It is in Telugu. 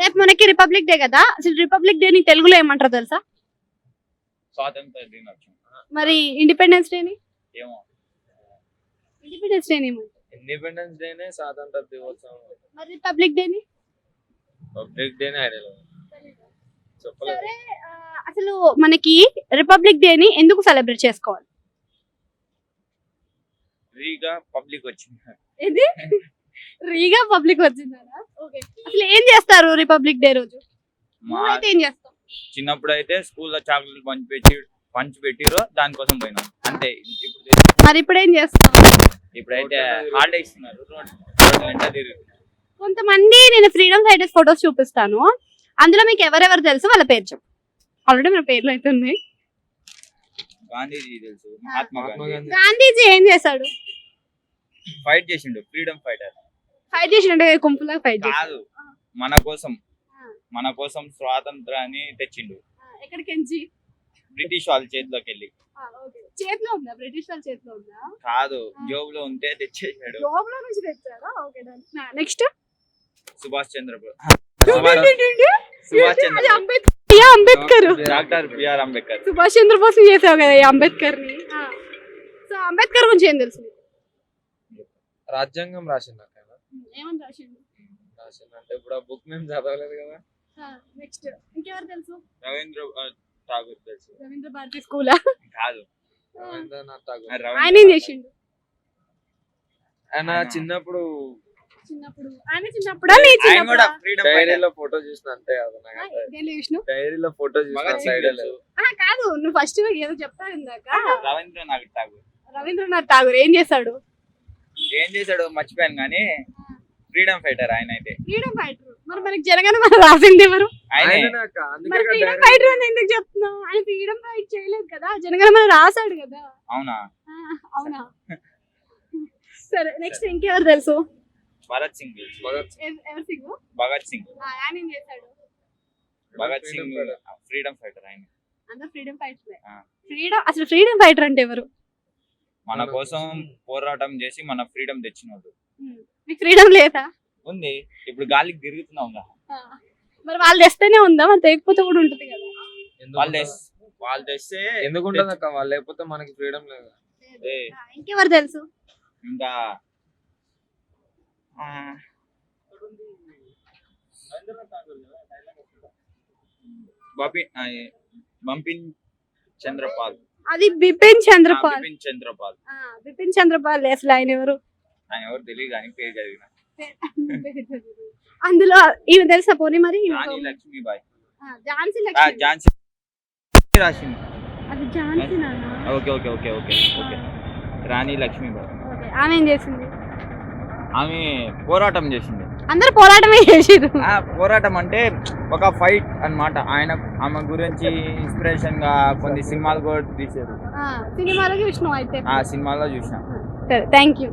రేపు మనకి రిపబ్లిక్ డే కదా, అసలు రిపబ్లిక్ డే ని తెలుగులో ఏమంటారో తెలుసా? స్వాతంత్ర దినోత్సవం. మరి ఇండిపెండెన్స్ డేని? ఏమో ఇండిపెండెన్స్ డేని ఏమంటారు? ఇండిపెండెన్స్ డేనే స్వాతంత్ర దినోత్సవం. మరి రిపబ్లిక్ డేని? పబ్లిక్ డేనే ఐడియా చెప్పలేదు. సరే, అసలు మనకి రిపబ్లిక్ డే ని ఎందుకు సెలబ్రేట్ చేసుకోవాలి? ఫ్రీగా పబ్లిక్ వచ్చింది. ఇది రీగా పబ్లిక్ వచ్చిందా? ఓకే, అసలు ఏం చేస్తారు రిపబ్లిక్ డే రోజు? మా అయితే ఏం చేస్తాం? చిన్నప్పుడు అయితే స్కూల్లో చాక్లెట్ పంచి పెట్టిరో దానికోసం పోయినాం అంతే. మరి ఇప్పుడు ఏం చేస్తాం? ఇప్పుడైతే హాలిడే ఇస్తున్నారు, రోడ్డు నిండా తిరుగుతున్నారు. కొంతమంది నేను ఫ్రీడమ్ ఫైటర్స్ ఫొటోస్ చూపిస్తాను, అందులో మీకు ఎవరెవరు తెలుసు వాళ్ళ పేరు చెప్పు. ఆల్రెడీ మన పేర్లు అయితే ఉన్నాయి. గాంధీజీ తెలుసు, మహాత్మా గాంధీ. గాంధీజీ ఏం చేశాడు? ఫైట్ చేసిండు, ఫ్రీడమ్ ఫైటర్. ఫైట్ చేసినట్టే కుంపులా ఫైట్ కాదు, మన కోసం స్వాతంత్రాన్ని తెచ్చిండు. ఎక్కడికి? బ్రిటిష్ వాళ్ళ చేతిలోకి వెళ్ళి. చేతిలో ఉందా? బ్రిటిష్ వాళ్ళ చేతిలో ఉందా? కాదు, జోబులో ఉంటే తెచ్చేసాడు. జోబులో నుంచి తెచ్చారా? Okay, next. Subhash Chandrabose. Ambedkar. Doctor B R Ambedkar. Subhash Chandrabose చేసావు కదా అంబేద్కర్ ని. సో అంబేద్కర్ గురించి ఏం తెలుసు? రాజ్యాంగం రాసిండు అక్కడ. ఏమని రాసిండు? అంటే ఇప్పుడు ఆ బుక్ మేము చదవలేదు కదా. నెక్స్ట్ ఇంకెవరు తెలుసు? రవీంద్ర ఠాగూర్ తెలుసు. రవీంద్ర భారతి స్కూలా? కాదు, రవీంద్రనాథ్ ఠాగూర్. ఆయన ఏం చేసిండు? ఆయన చిన్నప్పుడు డైరీలో ఫోటో చూసిన అంతే కదా. డైరీలో ఫోటో చూసిన కాదు, నువ్వు ఫస్ట్ ఏదో చెప్తావు ఇందాక. రవీంద్రనాథ్ ఠాగూర్ ఏం చేశాడు మర్చిపోయాను కానీ ఫ్రీడమ్ ఫైటర్ ఆయన అయితే. Freedom fighter. మరి మనకి జనగణ మన రాసింది ఎవరు? ఫ్రీడమ్ ఫైటర్ అని ఎందుకు చెప్తున్నావు? ఆయన ఫ్రీడమ్ ఫైట్ చేయలేదు కదా, జనగణ మన రాశాడు కదా. అవునా? అవునా. సరే, నెక్స్ట్ ఇంకెవరు తెలుసు? భగత్ సింగ్. భగత్ సింగ్ ఆయన ఏం చేశాడు? Bhagat Singh freedom fighter. ఆయన అందరూ ఫ్రీడమ్ ఫైటర్. అసలు ఫ్రీడమ్ ఫైటర్ అంటే ఎవరు? మన కోసం పోరాటం చేసి మన ఫ్రీడమ్ తెచ్చినోడు. మీకు ఫ్రీడమ్ లేదా? ఉంది, ఇప్పుడు గాలికి తిరుగుతున్నాం. మరి వాళ్ళు తెస్తేనే ఉందా, మరి తెగకపోతే కూడా ఉంటుంది కదా. వాళ్ళు తెస్తే ఎందుకు ఉంటుంది అక్క? వాళ్ళు లేకపోతే మనకి ఫ్రీడమ్ లేదు. ఇంకెవరు తెలుసు? ఇంకా బంపిన్ చంద్రపాల్. అది బిపిన్ చంద్రపాల్. బిపిన్ చంద్రపాల్ అసలు ఆయన ఎవరు? ఆయన ఎవరు తెలియదు కానీ పేరు చదివిన. అందులో ఈమె తెలుసా పోనీ? మరి రాణి లక్ష్మీబాయి. ఝాన్సీ రాసింది. అది ఝాన్సీ నానా? Okay okay okay okay okay Rani Lakshmibai. ఆమె ఏం చేసింది? ఆమె పోరాటం చేసింది. అందరు పోరాటమే చేసిరు. పోరాటం అంటే ఒక ఫైట్ అన్నమాట. ఆమె గురించి ఇన్స్పిరేషన్ గా కొన్ని సినిమాలు కూడా తీసారు. సినిమాలో చూసినావు అయితే? సినిమాలో చూసినా. సరే, థ్యాంక్ యూ.